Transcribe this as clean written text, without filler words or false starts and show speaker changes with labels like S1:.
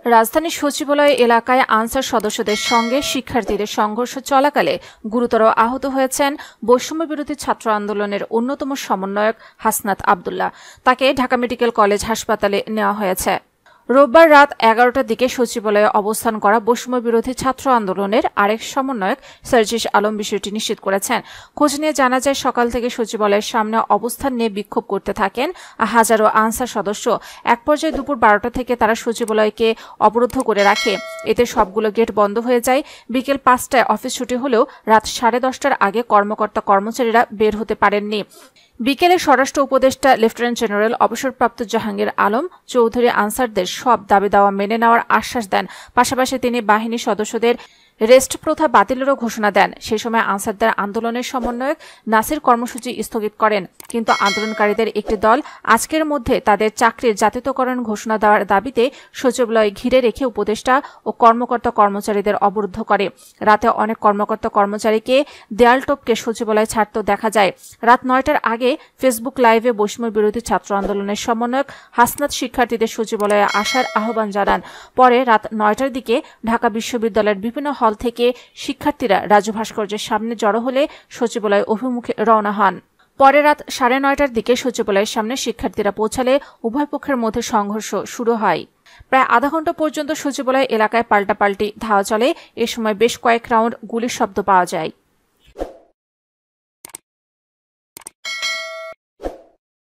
S1: রাজধানীর সচিবালয় এলাকায় আনসার সদস্যদের সঙ্গে শিক্ষার্থীদের সংঘর্ষ চলাকালে গুরুতর আহত হয়েছেন বৈষম্যবিরোধী ছাত্র আন্দোলনের অন্যতম সমন্বয়ক হাসনাত আব্দুল্লাহ। তাকে ঢাকা মেডিকেল কলেজ হাসপাতালে নেওয়া হয়েছে। রোববার রাত 11টার দিকে সচিবালয়ে অবস্থান করা বৈষম্যবিরোধী ছাত্র আন্দোলনের আরেক সমন্বয়ক সার্জিস আলম বিষয়টি নিশ্চিত করেছেন। খোঁজ নিয়ে জানা যায়, সকাল থেকে সচিবালয়ের সামনে অবস্থান নিয়ে বিক্ষোভ করতে থাকেন হাজারো আনসার সদস্য। এক পর্যায়ে দুপুর 12টা থেকে তারা সচিবালয়কে অবরুদ্ধ করে রাখে। এতে সবগুলো গেট বন্ধ হয়ে যায়। বিকেল 5টায় অফিস ছুটি হলেও রাত 10:30টার আগে কর্মকর্তা-কর্মচারীরা বের হতে পারেননি। বিকেলে স্বরাষ্ট্র উপদেষ্টা লেফটেন্যান্ট জেনারেল অবসরপ্রাপ্ত জাহাঙ্গীর আলম চৌধুরী আনসারদের সব দাবি-দাওয়া মেনে নেওয়ার আশ্বাস দেন। পাশাপাশি তিনি বাহিনীর সদস্যদের রেস্ট প্রথা বাতিলেরও ঘোষণা দেন। সেই সময় আনসারদের আন্দোলনের সমন্বয়ক নাসির কর্মসূচি স্থগিত করেন, কিন্তু আন্দোলনকারীদের একটি দল আজকের মধ্যে তাদের চাকরির জাতীয়করণ ঘোষণা দেওয়ার দাবিতে সচিবালয় ঘিরে রেখে উপদেষ্টা ও কর্মকর্তা-কর্মচারীদের অবরুদ্ধ করে। রাতে অনেক কর্মকর্তা-কর্মচারীকে দেয়াল টপকে সচিবালয় ছাড়তেও দেখা যায়। রাত 9টার আগে ফেসবুক লাইভে বৈষম্যবিরোধী ছাত্র আন্দোলনের সমন্বয়ক হাসনাত শিক্ষার্থীদের সচিবালয়ে আসার আহ্বান জানান। পরে রাত 9টার দিকে ঢাকা বিশ্ববিদ্যালয়ের বিভিন্ন হল থেকে শিক্ষার্থীরা রাজু ভাস্কর্যের সামনে জড়ো হলে সচিবালয় অভিমুখে রওনা হন। পরে রাত 9:30টার দিকে সচিবালয়ের সামনে শিক্ষার্থীরা পৌঁছালে উভয় পক্ষের মধ্যে সংঘর্ষ শুরু হয়। প্রায় আধা ঘণ্টা পর্যন্ত সচিবালয় এলাকায় পাল্টাপাল্টি ধাওয়া চলে। এ সময় বেশ কয়েক রাউন্ড গুলির শব্দ পাওয়া যায়।